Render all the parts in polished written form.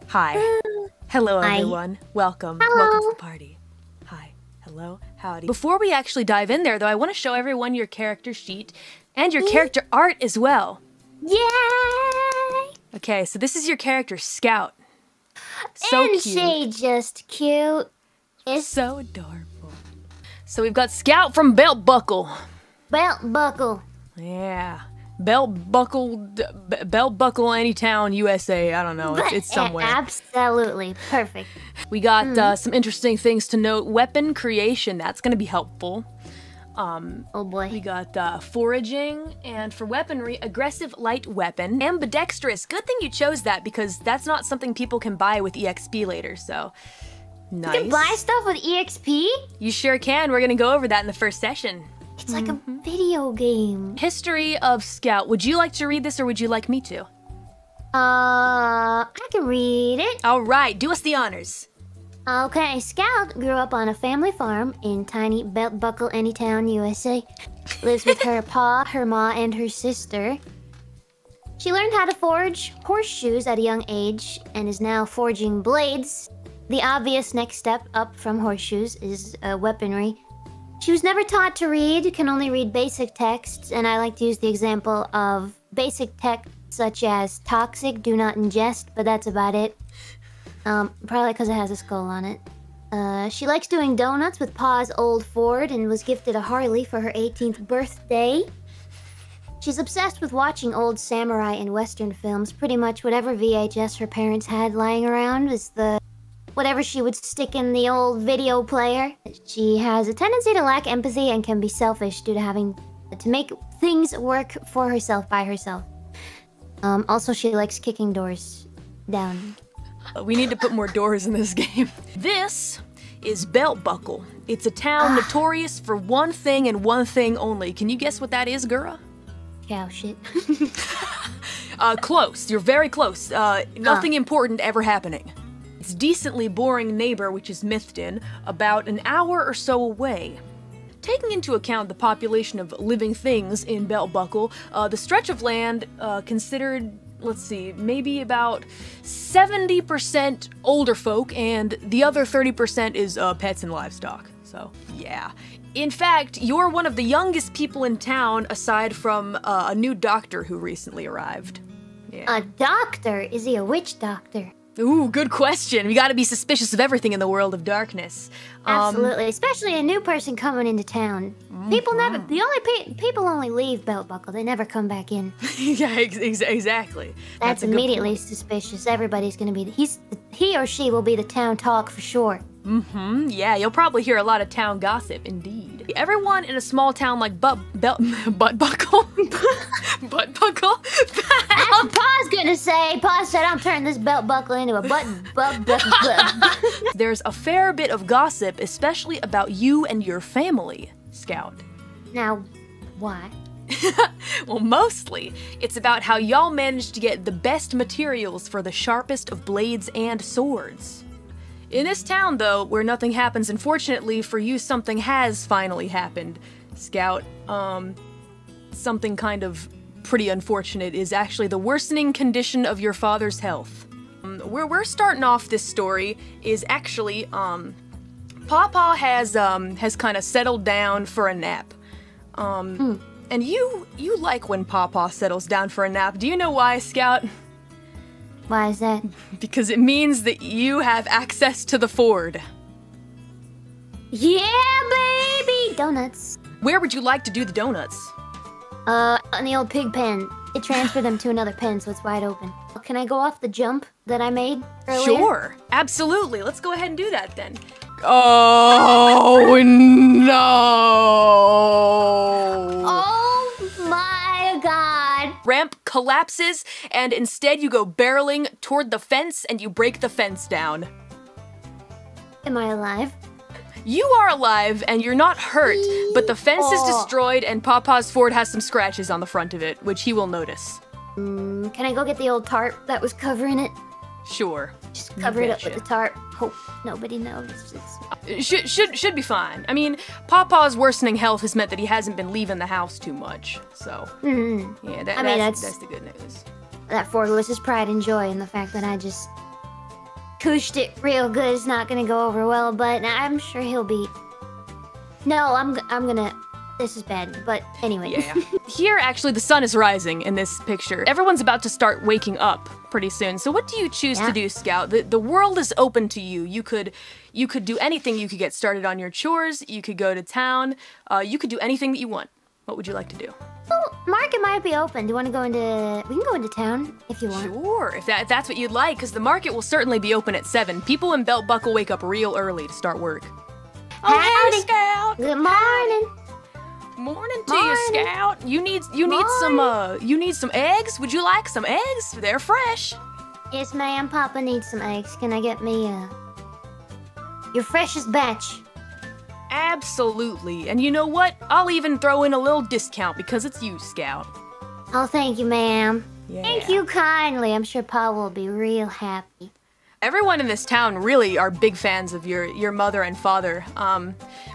Hi. Hello, Hi. everyone. Welcome. Hello. Welcome to the party. Hi. Hello. Howdy. Before we actually dive in there, though, I want to show everyone your character sheet and your character art as well. Yay! Okay, so this is your character, Scout. So and cute. she just cute. It's So adorable. So we've got Scout from Beltbakl. Beltbakl. Yeah. Beltbakl, Anytown, USA. I don't know. It's somewhere. Absolutely. Perfect. We got some interesting things to note. Weapon creation. That's going to be helpful. Oh boy. We got foraging, and for weaponry, aggressive light weapon. Ambidextrous. Good thing you chose that, because that's not something people can buy with EXP later, so nice. You can buy stuff with EXP? You sure can. We're going to go over that in the first session. It's like a video game. History of Scout. Would you like to read this, or would you like me to? I can read it. All right, do us the honors. Okay, Scout grew up on a family farm in tiny Beltbakl, Anytown, USA. Lives with her pa, her ma, and her sister. She learned how to forge horseshoes at a young age and is now forging blades. The obvious next step up from horseshoes is weaponry. She was never taught to read, can only read basic texts, and I like to use the example of basic texts such as toxic, do not ingest, but that's about it. Probably because it has a skull on it. She likes doing donuts with Pa's old Ford and was gifted a Harley for her 18th birthday. She's obsessed with watching old samurai and western films. Pretty much whatever VHS her parents had lying around was whatever she would stick in the old video player. She has a tendency to lack empathy and can be selfish due to having to make things work for herself by herself. Also, she likes kicking doors down. We need to put more doors in this game. This is Beltbakl. It's a town notorious for one thing and one thing only. Can you guess what that is, Gura? Cow shit. Close. You're very close. Nothing important ever happening. It's decently boring neighbor, which is Mythdin, about an hour or so away. Taking into account the population of living things in Beltbakl, the stretch of land considered, let's see, maybe about 70% older folk, and the other 30% is pets and livestock. So, yeah. In fact, you're one of the youngest people in town, aside from a new doctor who recently arrived. Yeah. A doctor? Is he a witch doctor? Ooh, good question. We gotta be suspicious of everything in the world of darkness. Absolutely, especially a new person coming into town. People people only leave Beltbakl. They never come back in. Yeah, exactly. That's a good immediately point. suspicious. Everybody's gonna be. He or she will be the town talk for sure. Yeah, you'll probably hear a lot of town gossip, indeed. Everyone in a small town like Buttbuckle. Buttbuckle? That's what Pa's gonna say. Pa said I'm turning this Beltbakl into a button. There's a fair bit of gossip, especially about you and your family, Scout. Now, why? Well, mostly, it's about how y'all managed to get the best materials for the sharpest of blades and swords. In this town, though, where nothing happens, unfortunately for you, something has finally happened, Scout. Something kind of pretty unfortunate is actually the worsening condition of your father's health. Where we're starting off this story is actually, Papa has kind of settled down for a nap. And you like when Papa settles down for a nap. Do you know why, Scout? Why is that? Because it means that you have access to the Ford. Yeah, baby! Donuts. Where would you like to do the donuts? On the old pig pen. It transferred them to another pen, so it's wide open. Can I go off the jump that I made earlier? Sure, absolutely. Let's go ahead and do that then. Oh, no! Oh my god! Ramp collapses, and instead you go barreling toward the fence and you break the fence down. Am I alive? You are alive and you're not hurt, but the fence is destroyed and Papa's Ford has some scratches on the front of it, which he will notice. Can I go get the old tarp that was covering it? Sure. Just cover it up with the tarp. Hope nobody notices. Should be fine. I mean, Papa's worsening health has meant that he hasn't been leaving the house too much, so yeah, that's the good news. That Ford was his pride and joy in the fact that I just Cooshed it real good. It's not gonna go over well, but I'm sure he'll be... No, I'm gonna... This is bad, but anyway. Yeah. Here, actually, the sun is rising in this picture. Everyone's about to start waking up pretty soon. So what do you choose to do, Scout? The world is open to you. You could do anything. You could get started on your chores. You could go to town. You could do anything that you want. What would you like to do? Well, market might be open. Do you want to go into... We can go into town if you want. Sure, if that's what you'd like, because the market will certainly be open at 7. People in Beltbakl wake up real early to start work. Oh, hey, Scout! Good morning! Morning to you, Scout. You need some eggs? Would you like some eggs? They're fresh. Yes, ma'am. Papa needs some eggs. Can I get me your freshest batch? Absolutely. And you know what? I'll even throw in a little discount because it's you, Scout. Oh, thank you, ma'am. Yeah. Thank you kindly. I'm sure Pa will be real happy. Everyone in this town really are big fans of your mother and father.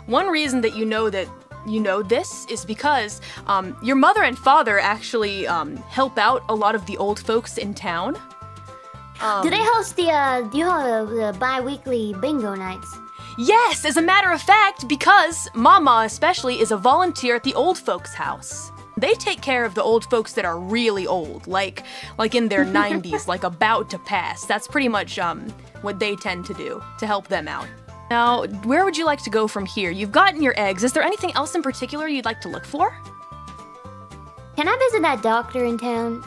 One reason that you know this is because your mother and father actually help out a lot of the old folks in town. Do they host the bi-weekly bingo nights? Yes, as a matter of fact, because Mama especially is a volunteer at the old folks' house. They take care of the old folks that are really old, like in their 90s, like about to pass. That's pretty much what they tend to do to help them out. Now, where would you like to go from here? You've gotten your eggs. Is there anything else in particular you'd like to look for? Can I visit that doctor in town?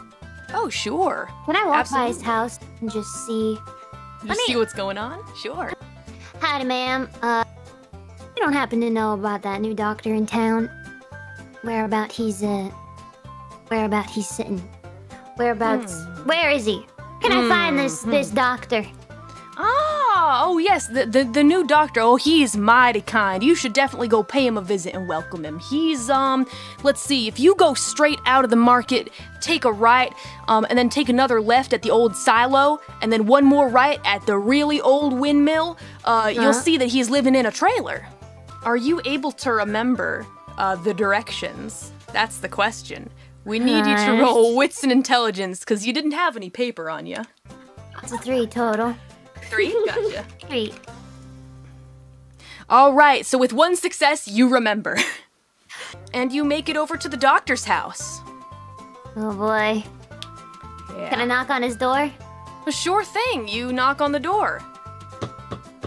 Oh, sure. Can I walk by his house and just see? See what's going on? Sure. Howdy, ma'am. You don't happen to know about that new doctor in town? Whereabout he's sitting? Whereabouts? Where is he? Can I find this doctor? Oh yes, the new doctor. Oh, he's mighty kind. You should definitely go pay him a visit and welcome him. He's let's see, if you go straight out of the market, take a right, and then take another left at the old silo, and then one more right at the really old windmill, you'll see that he's living in a trailer. Are you able to remember the directions? That's the question. We need you to roll wits and intelligence, because you didn't have any paper on you. It's a 3 total. 3? Gotcha. 3. Alright, so with 1 success, you remember. And you make it over to the doctor's house. Oh boy. Yeah. Can I knock on his door? Sure thing, you knock on the door.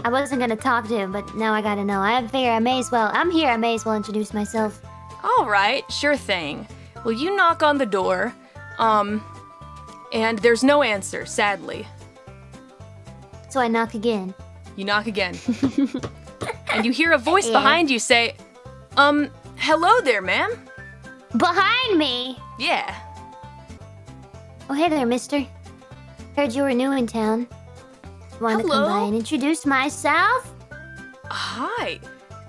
I wasn't gonna talk to him, but now I gotta know. I figure I'm here, I may as well introduce myself. Alright, sure thing. Well, you knock on the door, and there's no answer, sadly. So I knock again. You knock again. And you hear a voice behind you say, hello there, ma'am. Behind me? Yeah. Oh, hey there, mister. Heard you were new in town. Want to come by and introduce myself? Hi.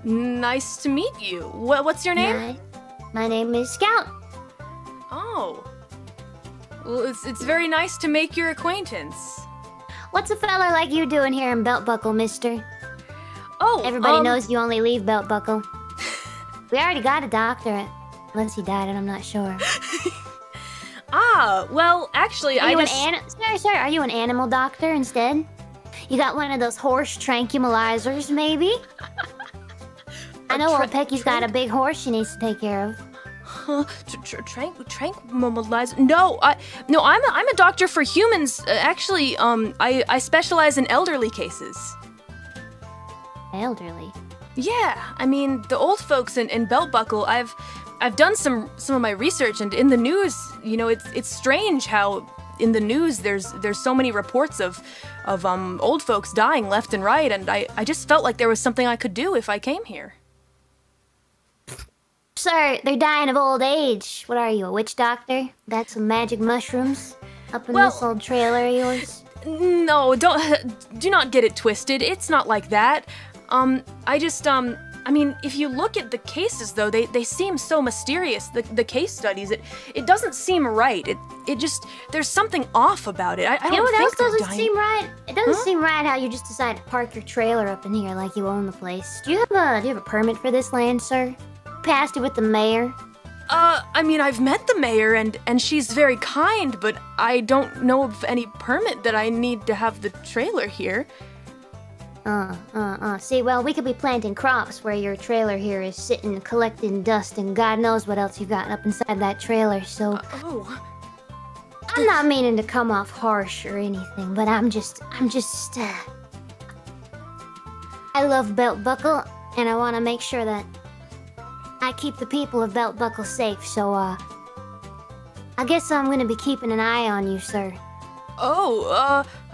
Nice to meet you. What's your name? My name is Scout. Oh. Well, it's very nice to make your acquaintance. What's a fella like you doing here in Beltbakl, mister? Oh, everybody knows you only leave Beltbakl. We already got a doctor. Unless he died, and I'm not sure. Well, actually, Sir, are you an animal doctor instead? You got one of those horse tranquilizers, maybe? I know old Pecky's got a big horse she needs to take care of. Tranquilizer? No, I'm a doctor for humans. Actually, I specialize in elderly cases. Elderly? Yeah, I mean the old folks in Beltbakl. I've done some of my research, and in the news, you know, it's strange how in the news there's so many reports of old folks dying left and right, and I just felt like there was something I could do if I came here. Sir, they're dying of old age. What are you, a witch doctor? Got some magic mushrooms up in this old trailer of yours? No, do not get it twisted. It's not like that. I mean, if you look at the cases, though, they seem so mysterious. The case studies, it doesn't seem right. It just, there's something off about it. I don't think you know what else they're doesn't dying. seem right? It doesn't seem right how you just decide to park your trailer up in here like you own the place. Do you have a permit for this land, sir? Passed it with the mayor? I mean, I've met the mayor, and she's very kind, but I don't know of any permit that I need to have the trailer here. See, well, we could be planting crops where your trailer here is sitting collecting dust, and God knows what else you've got up inside that trailer, so... I'm not meaning to come off harsh or anything, but I'm just, I love Beltbakl, and I want to make sure that I keep the people of Beltbakl safe, so, I guess I'm gonna be keeping an eye on you, sir.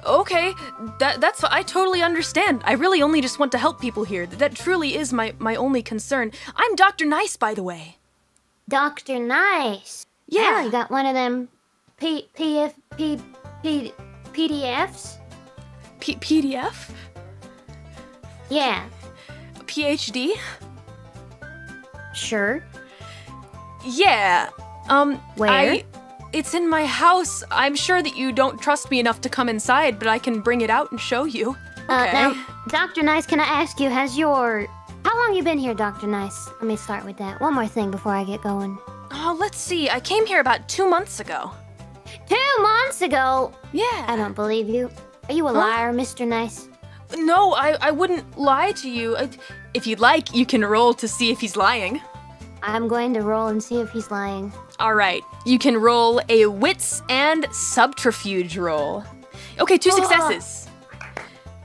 Okay. That's... I totally understand. I really only just want to help people here. That truly is my only concern. I'm Dr. Nice, by the way. Dr. Nice? Yeah. You got one of them PDFs? PDF? Yeah. PhD? Sure. Yeah. Where? It's in my house. I'm sure that you don't trust me enough to come inside, but I can bring it out and show you. Okay. Now, Dr. Nice, can I ask you, how long you been here, Dr. Nice? Let me start with that. One more thing before I get going. Oh, let's see. I came here about 2 months ago. 2 months ago? Yeah. I don't believe you. Are you a liar, Mr. Nice? No, I wouldn't lie to you. If you'd like, you can roll to see if he's lying. I'm going to roll and see if he's lying. All right, you can roll a wits and subterfuge roll. Okay, 2 successes.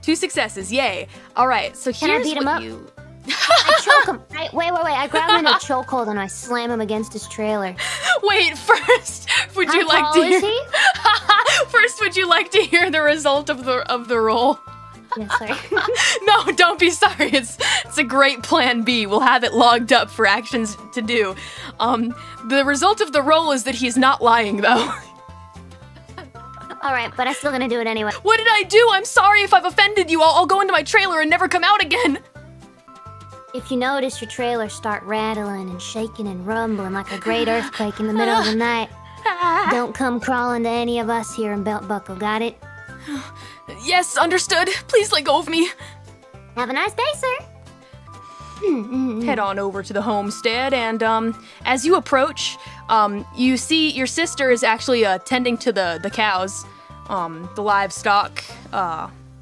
2 successes, yay. All right, so Can here's I beat him what up? you... I choke him. Wait. I grab him in a chokehold and I slam him against his trailer. Wait, first, would you like to hear... How tall is he? First, would you like to hear the result of the roll? Yes, sir. No, don't be sorry. It's a great plan B. We'll have it logged up for actions to do. The result of the roll is that he's not lying, though. Alright, but I'm still gonna do it anyway. What did I do? I'm sorry if I've offended you. I'll go into my trailer and never come out again. If you notice your trailer start rattling and shaking and rumbling like a great earthquake in the middle of the night, don't come crawling to any of us here in Beltbakl, got it? Yes, understood. Please let go of me. Have a nice day, sir. Head on over to the homestead, and as you approach, you see your sister is actually tending to the cows, the livestock,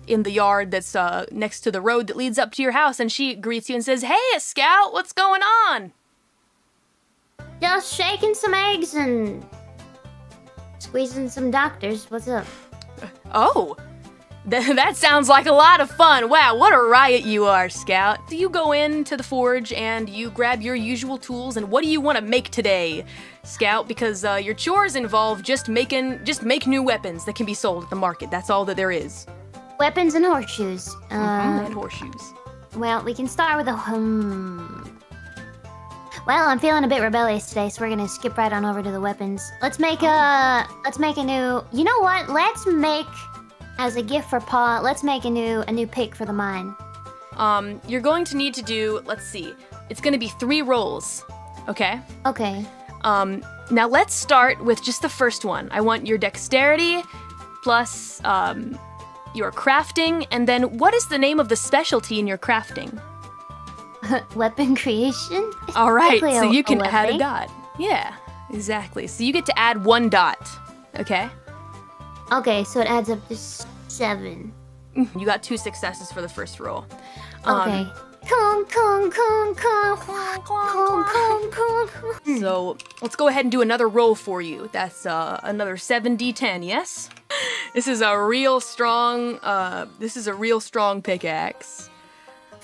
in the yard that's next to the road that leads up to your house, and she greets you and says, "Hey, Scout, what's going on?" Just shaking some eggs and squeezing some doctors. What's up? Oh, that sounds like a lot of fun. Wow, what a riot you are, Scout. So you go into the forge and you grab your usual tools, and what do you want to make today, Scout? Because your chores involve just make new weapons that can be sold at the market. That's all that there is. Weapons and horseshoes. And horseshoes. Well, we can start with a Well, I'm feeling a bit rebellious today, so we're gonna skip right on over to the weapons. Let's make a new. You know what? Let's make, as a gift for Pa, let's make a new pick for the mine. You're going to need to do. Let's see. It's going to be 3 rolls. Okay. Okay. Now let's start with just the first one. I want your dexterity plus your crafting, and then what is the name of the specialty in your crafting? Weapon creation? All right, Technically so you can a add a weapon. dot. Yeah, exactly. So you get to add 1 dot. Okay. Okay, so it adds up to 7. You got 2 successes for the first roll. Okay. So let's go ahead and do another roll for you. That's another 7d10. Yes. This is a real strong. Pickaxe.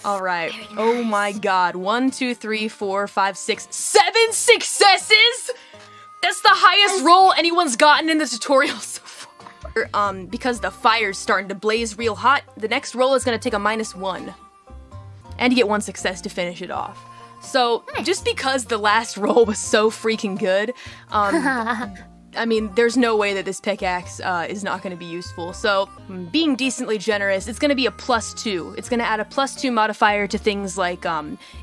All right. Very nice. Oh my God. 1, 2, 3, 4, 5, 6, 7 successes. That's the highest roll anyone's gotten in the tutorial so far. Because the fire's starting to blaze real hot, the next roll is gonna take a -1. And you get 1 success to finish it off. So, just because the last roll was so freaking good, I mean, there's no way that this pickaxe is not gonna be useful. So, being decently generous, it's gonna be a +2. It's gonna add a +2 modifier to things like,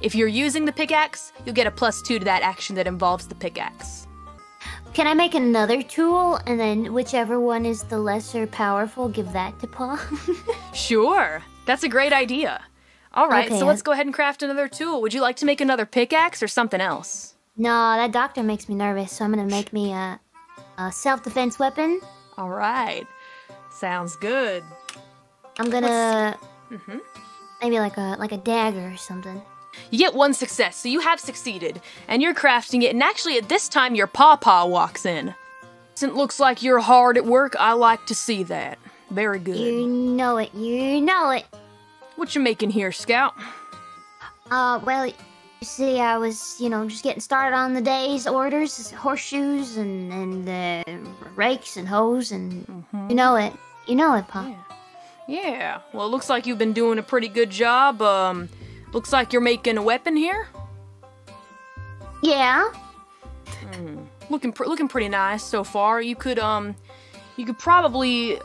if you're using the pickaxe, you'll get a +2 to that action that involves the pickaxe. Can I make another tool, and then whichever one is the lesser powerful, give that to Pa? Sure, that's a great idea. All right, Okay, so let's go ahead and craft another tool. Would you like to make another pickaxe or something else? No, that doctor makes me nervous, so I'm gonna make me a self-defense weapon. All right. Sounds good. I'm gonna maybe like a dagger or something. You get 1 success, so you have succeeded, and you're crafting it, and actually at this time your pawpaw walks in. Since it looks like you're hard at work, I like to see that. Very good. You know it, you know it. What you making here, Scout? Well, you see, I was, just getting started on the day's orders, horseshoes and rakes and hoes, and you know it. You know it, Pa. Yeah. Well, it looks like you've been doing a pretty good job. Looks like you're making a weapon here. Yeah. Looking pretty nice so far. You could probably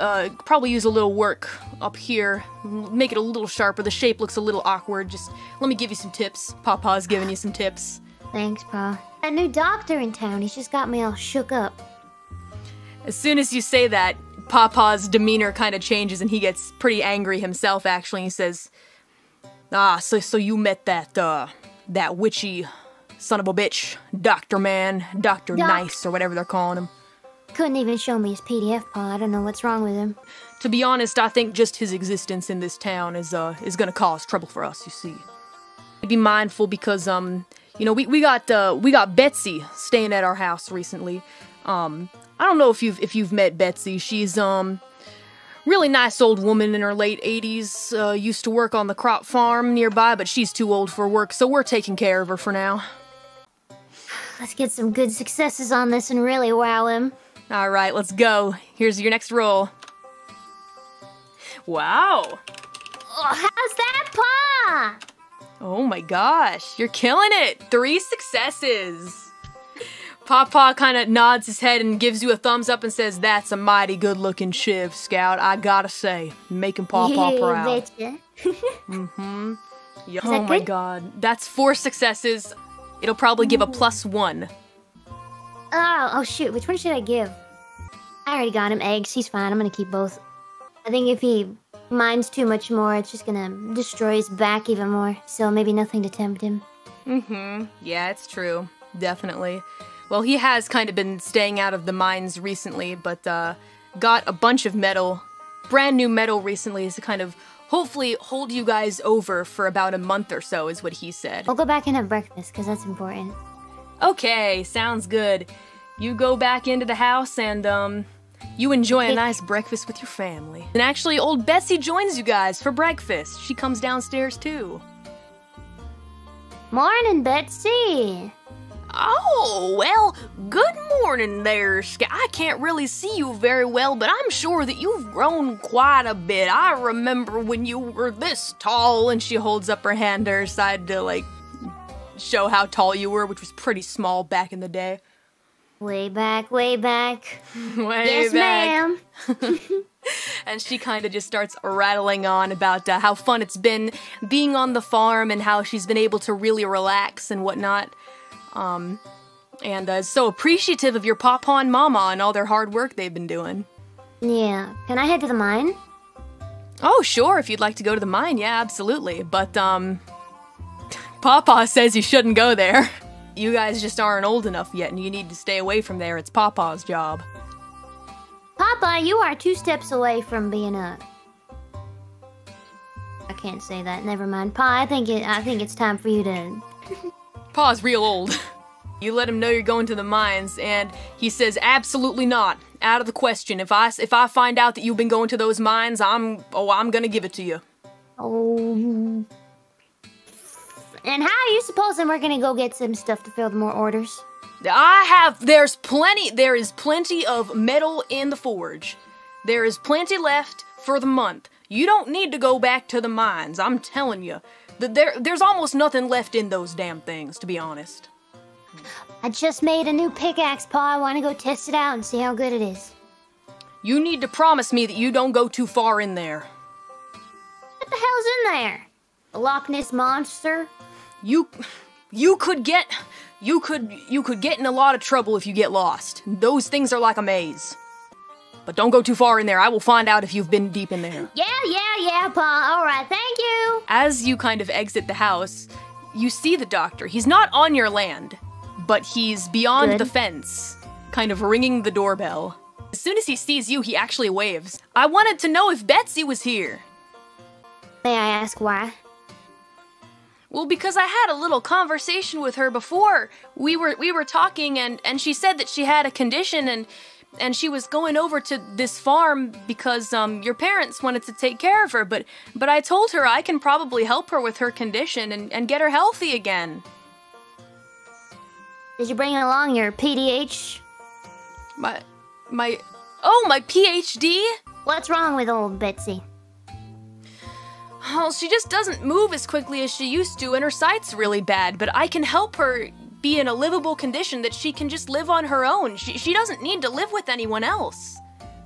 use a little work up here. Make it a little sharper. The shape looks a little awkward. Just let me give you some tips. Papa's giving you some tips. Thanks, Pa. That new doctor in town, he's just got me all shook up. As soon as you say that, Papa's demeanor kind of changes and he gets pretty angry himself, actually. He says, so you met that witchy son of a bitch, Dr. Nice, or whatever they're calling him. Couldn't even show me his PDF, Pa. I don't know what's wrong with him. To be honest, I think just his existence in this town is gonna cause trouble for us, you see. Be mindful because, we got Betsy staying at our house recently. I don't know if you've met Betsy. She's, really nice old woman in her late 80s, used to work on the crop farm nearby, but she's too old for work, so we're taking care of her for now. Let's get some good successes on this and really wow him. All right, let's go. Here's your next roll. Wow. Oh, how's that, Pa? Oh my gosh, you're killing it. 3 successes. Papa kind of nods his head and gives you a thumbs up and says, "That's a mighty good-looking shiv, Scout. I gotta say, making Papa proud." Betcha. Oh my god, that's 4 successes. It'll probably give a +1. Oh shoot, which one should I give? I already got him eggs, he's fine, I'm gonna keep both. I think if he minds too much more, it's just gonna destroy his back even more, so maybe nothing to tempt him. Yeah, it's true. Definitely. Well, he has kind of been staying out of the mines recently, but got a bunch of metal, brand new metal recently to kind of hopefully hold you guys over for about a month or so, is what he said. We'll go back and have breakfast, because that's important. Okay, sounds good. You go back into the house and, you enjoy a nice breakfast with your family. And actually, old Bessie joins you guys for breakfast. She comes downstairs, too. Morning, Betsy. Oh, well, good morning there, Scout. I can't really see you very well, but I'm sure that you've grown quite a bit. I remember when you were this tall, and she holds up her hand to her side to, show how tall you were, which was pretty small back in the day. Way back, way back. Yes, ma'am. And she kind of just starts rattling on about how fun it's been being on the farm and how she's been able to really relax and whatnot. And so appreciative of your papa and mama and all their hard work they've been doing. Yeah. Can I head to the mine? Oh, sure, if you'd like to go to the mine, yeah, absolutely. But, Papa says you shouldn't go there. You guys just aren't old enough yet, and you need to stay away from there. It's Papa's job. Papa, you are 2 steps away from being a... I can't say that. Never mind. Pa, I think it's time for you to... Pa's real old. You let him know you're going to the mines, and he says, absolutely not. Out of the question. If I find out that you've been going to those mines, I'm gonna give it to you. Oh... And how are you supposing we're gonna go get some stuff to fill more orders? There is plenty of metal in the forge. There is plenty left for the month. You don't need to go back to the mines, I'm telling you. There's almost nothing left in those damn things, to be honest. I just made a new pickaxe, Pa. I want to go test it out and see how good it is. You need to promise me that you don't go too far in there. What the hell's in there? A Loch Ness monster? You could get in a lot of trouble if you get lost. Those things are like a maze. But don't go too far in there. I will find out if you've been deep in there. Yeah, Pa. All right, thank you. As you kind of exit the house, you see the doctor. He's not on your land, but he's beyond Good. the fence, kind of ringing the doorbell. As soon as he sees you, he actually waves. I wanted to know if Betsy was here. May I ask why? Well, because I had a little conversation with her before. We were talking, and she said that she had a condition, and she was going over to this farm because your parents wanted to take care of her. But I told her I can probably help her with her condition and get her healthy again. Did you bring along your PDH? My PhD? What's wrong with old Betsy? Well, she just doesn't move as quickly as she used to, and her sight's really bad, but I can help her be in a livable condition that she can just live on her own. She doesn't need to live with anyone else.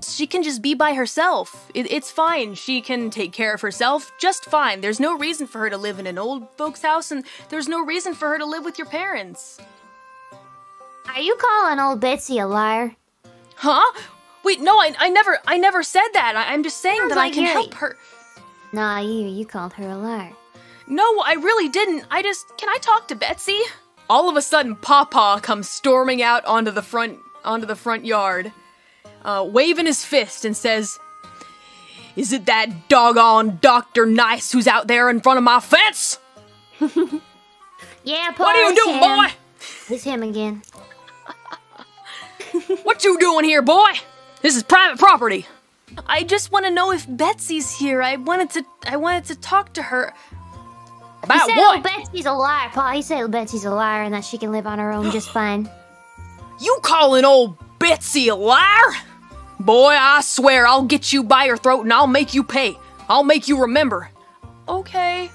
She can just be by herself. It's fine. She can take care of herself just fine. There's no reason for her to live in an old folks' house, and there's no reason for her to live with your parents. Are you calling old Betsy a liar? Huh? Wait, no, I never said that. I'm just saying that I can help her. Nah, you called her a liar. No, I really didn't. Can I talk to Betsy? All of a sudden, Papa comes storming out onto the front yard, waving his fist and says, "Is it that doggone Dr. Nice who's out there in front of my fence?" Yeah, Paul, what are you doing, boy? It's him again. What you doing here, boy? This is private property. I just want to know if Betsy's here. I wanted to talk to her. About he said what? Old Betsy's a liar, Paul. He said old Betsy's a liar and that she can live on her own just fine. You calling old Betsy a liar? Boy, I swear I'll get you by your throat and I'll make you pay. I'll make you remember. Okay,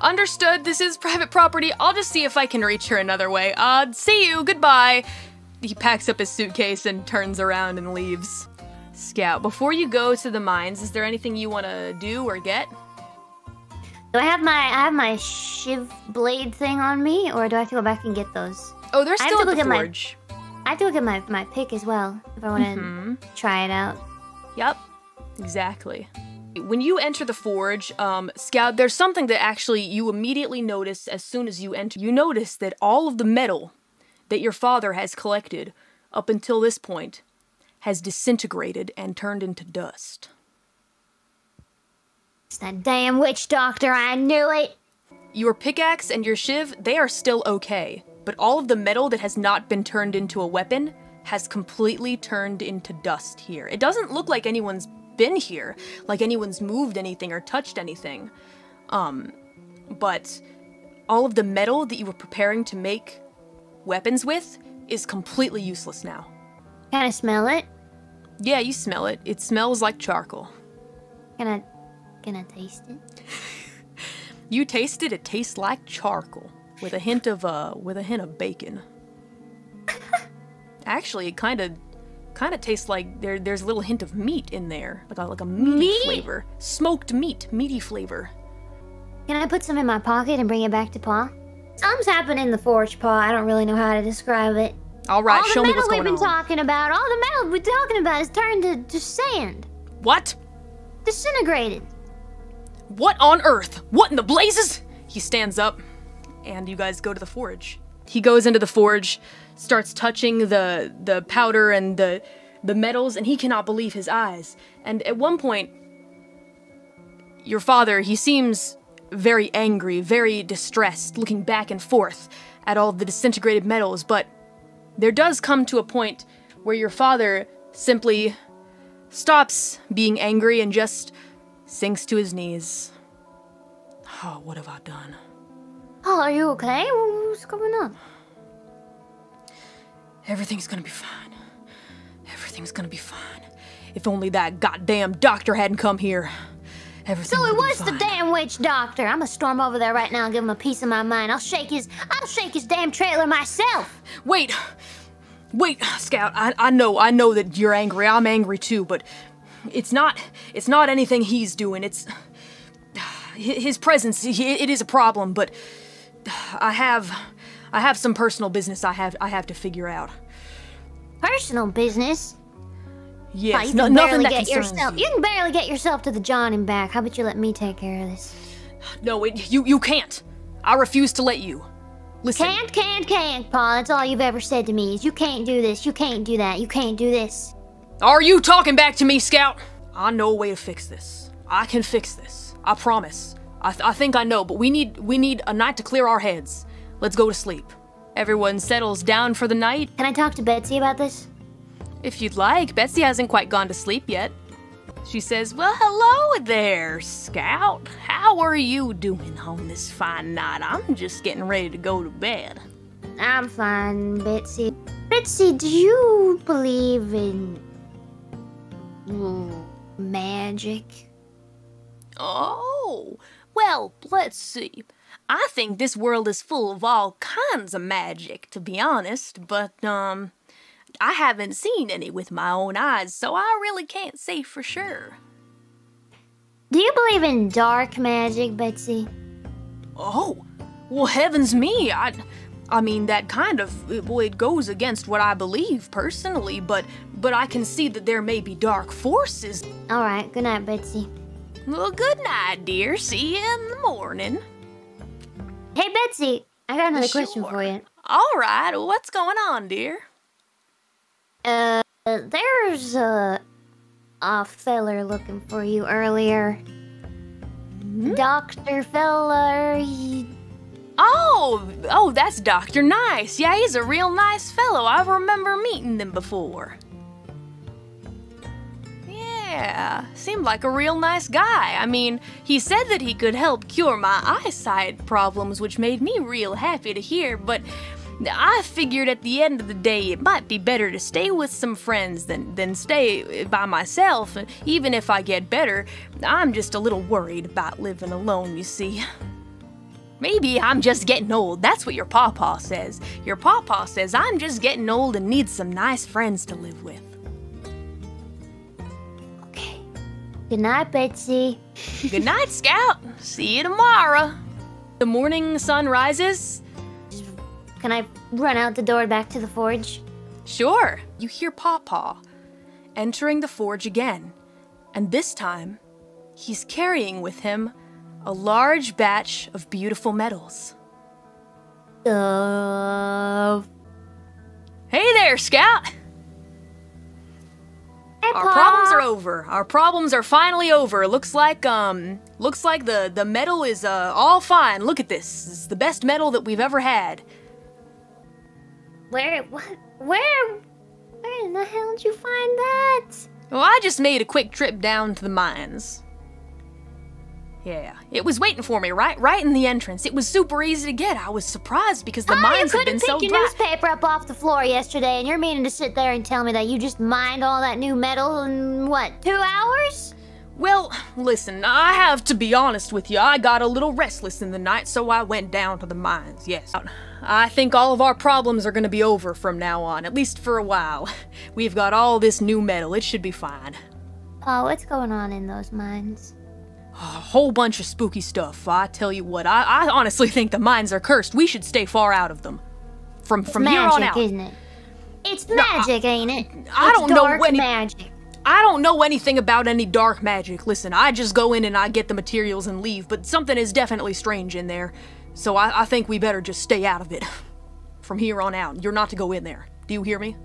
understood. This is private property. I'll just see if I can reach her another way. See you. Goodbye. He packs up his suitcase and turns around and leaves. Scout, before you go to the mines, is there anything you want to do or get? Do I have my shiv blade thing on me, or do I have to go back and get those? Oh, they're still at the forge. I have to look at my pick as well, if I want to try it out. Yep, exactly. When you enter the forge, Scout, there's something that actually you immediately notice as soon as you enter. You notice that all of the metal that your father has collected up until this point has disintegrated and turned into dust. It's that damn witch doctor, I knew it! Your pickaxe and your shiv, they are still okay, but all of the metal that has not been turned into a weapon has completely turned into dust here. It doesn't look like anyone's been here, like anyone's moved anything or touched anything. But all of the metal that you were preparing to make weapons with is completely useless now. Can I smell it? Yeah, you smell it. It smells like charcoal. Can I taste it? You taste it. It tastes like charcoal with a hint of bacon. Actually, it kind of tastes like there's a little hint of meat in there, like a meaty flavor, smoked meat, meaty flavor. Can I put some in my pocket and bring it back to Pa? Something's happening in the forge, Pa. I don't really know how to describe it. All right, show me what's going on. All the metal we've been talking about is turned to sand. What? Disintegrated. What on earth? What in the blazes? He stands up, and you guys go to the forge. He goes into the forge, starts touching the powder and the metals, and he cannot believe his eyes. And at one point, your father, he seems very angry, very distressed, looking back and forth at all the disintegrated metals, but there does come to a point where your father simply stops being angry and just sinks to his knees. Oh, what have I done? Oh, are you okay? What's going on? Everything's gonna be fine. Everything's gonna be fine. If only that goddamn doctor hadn't come here. So it was the damn witch doctor. I'm gonna storm over there right now and give him a piece of my mind. I'll shake his damn trailer myself. Wait, Scout. I know that you're angry. I'm angry too, but it's not anything he's doing. It's his presence. It is a problem, but I have some personal business I have to figure out. Personal business? Yes, nothing that concerns you. You can barely get yourself to the John and back. How about you let me take care of this? No, you can't. I refuse to let you. Listen. Can't, Paul. That's all you've ever said to me is you can't do this, you can't do that, you can't do this. Are you talking back to me, Scout? I know a way to fix this. I can fix this. I promise. I think I know, but we need a night to clear our heads. Let's go to sleep. Everyone settles down for the night. Can I talk to Betsy about this? If you'd like. Betsy hasn't quite gone to sleep yet. She says, well, hello there, Scout. How are you doing on this fine night? I'm just getting ready to go to bed. I'm fine, Betsy. Betsy, do you believe in magic? Oh, well, let's see. I think this world is full of all kinds of magic, to be honest, but, I haven't seen any with my own eyes, so I really can't say for sure. Do you believe in dark magic, Betsy? Oh, well, heavens me, I mean, that kind of, well, it goes against what I believe personally, but I can see that there may be dark forces. All right, good night, Betsy. Well, good night, dear. See you in the morning. Hey, Betsy, I got another question for you. All right, what's going on, dear? There's a feller looking for you earlier. Dr. Feller, Oh, that's Dr. Nice. Yeah, he's a real nice fellow. I remember meeting him before. Yeah, seemed like a real nice guy. I mean, he said that he could help cure my eyesight problems, which made me real happy to hear, but I figured at the end of the day it might be better to stay with some friends than stay by myself. And even if I get better, I'm just a little worried about living alone, you see. Maybe I'm just getting old. That's what your pawpaw says. Your pawpaw says I'm just getting old and need some nice friends to live with. Okay. Good night, Betsy. Good night, Scout. See you tomorrow. The morning sun rises. Can I run out the door back to the forge? Sure. You hear Pawpaw entering the forge again, and this time he's carrying with him a large batch of beautiful metals. Hey there, Scout! Hey, Our Pa. problems are over. Our problems are finally over. Looks like the metal is all fine. Look at this. It's the best metal that we've ever had. Where in the hell did you find that? Well, I just made a quick trip down to the mines. Yeah, it was waiting for me right in the entrance. It was super easy to get. I was surprised because the mines have been so you couldn't pick your newspaper up off the floor yesterday, and you're meaning to sit there and tell me that you just mined all that new metal in, what, 2 hours? Well, listen, I have to be honest with you. I got a little restless in the night, so I went down to the mines, yes. I think all of our problems are gonna be over from now on, at least for a while. We've got all this new metal. It should be fine. Oh, what's going on in those mines? A whole bunch of spooky stuff. I tell you what, I honestly think the mines are cursed. We should stay far out of them. From here on out. It's magic, isn't it? It's magic, ain't it? I don't know dark magic. I don't know anything about any dark magic. Listen, I just go in and I get the materials and leave, but something is definitely strange in there. So I think we better just stay out of it. From here on out. You're not to go in there. Do you hear me?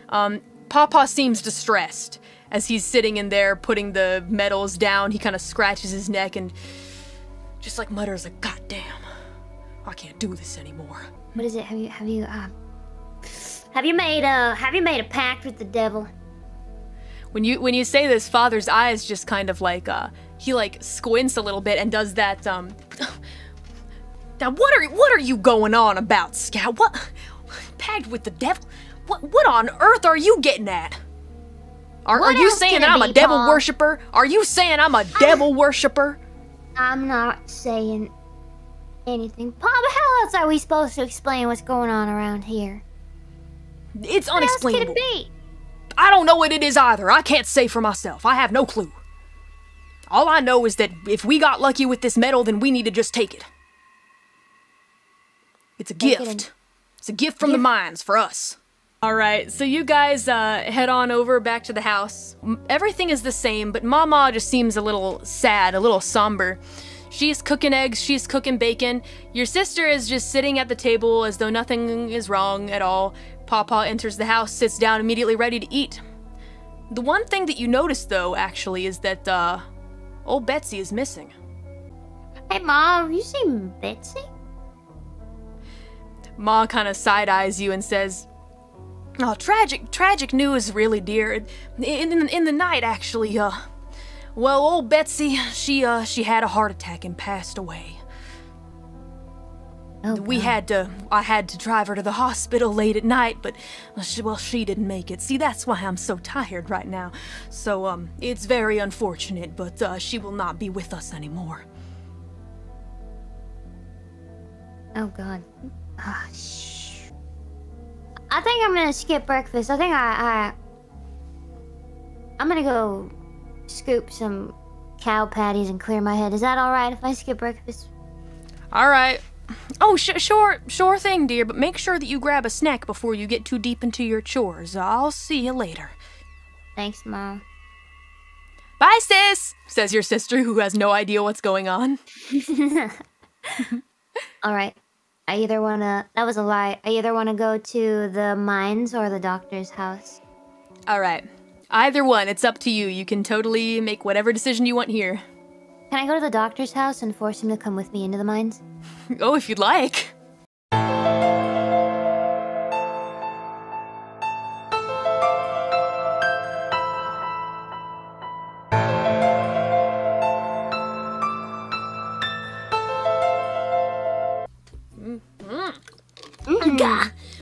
Pawpaw seems distressed. As he's sitting in there putting the metals down, he kind of scratches his neck and just like mutters like, God damn, I can't do this anymore. What is it? Have you made a pact with the devil? When you say this, Father's eyes just kind of like he like squints a little bit and does that Now what are you going on about, Scout? What pact with the devil? What on earth are you getting at? Are you saying I'm a devil worshiper? Are you saying I'm a devil worshiper? I'm not saying anything. Pa, but how else are we supposed to explain what's going on around here? It's unexplainable. What else could it be? I don't know what it is either. I can't say for myself. I have no clue. All I know is that if we got lucky with this metal, then we need to just take it. It's a gift. It's a gift from the mines for us. Alright, so you guys head on over back to the house. Everything is the same, but Mama just seems a little sad, a little somber. She's cooking eggs, she's cooking bacon. Your sister is just sitting at the table as though nothing is wrong at all. Pawpaw enters the house, sits down immediately ready to eat. The one thing that you notice, though, actually, is that, old Betsy is missing. Hey, Ma, have you seen Betsy? Ma kind of side-eyes you and says, "Oh, tragic news, really, dear. In the night, actually, well, old Betsy, she had a heart attack and passed away. Oh, I had to drive her to the hospital late at night, but, she didn't make it. See, that's why I'm so tired right now. So, it's very unfortunate, but, she will not be with us anymore." Oh, God. I think I'm gonna skip breakfast. I think I'm gonna go scoop some cow patties and clear my head. Is that alright if I skip breakfast? Alright. Oh, sure thing, dear, but make sure that you grab a snack before you get too deep into your chores. I'll see you later. Thanks, Mom. Bye, sis, says your sister, who has no idea what's going on. Alright. That was a lie. I either wanna go to the mines or the doctor's house. Alright. Either one, it's up to you. You can totally make whatever decision you want here. Can I go to the doctor's house and force him to come with me into the mines? Oh, if you'd like.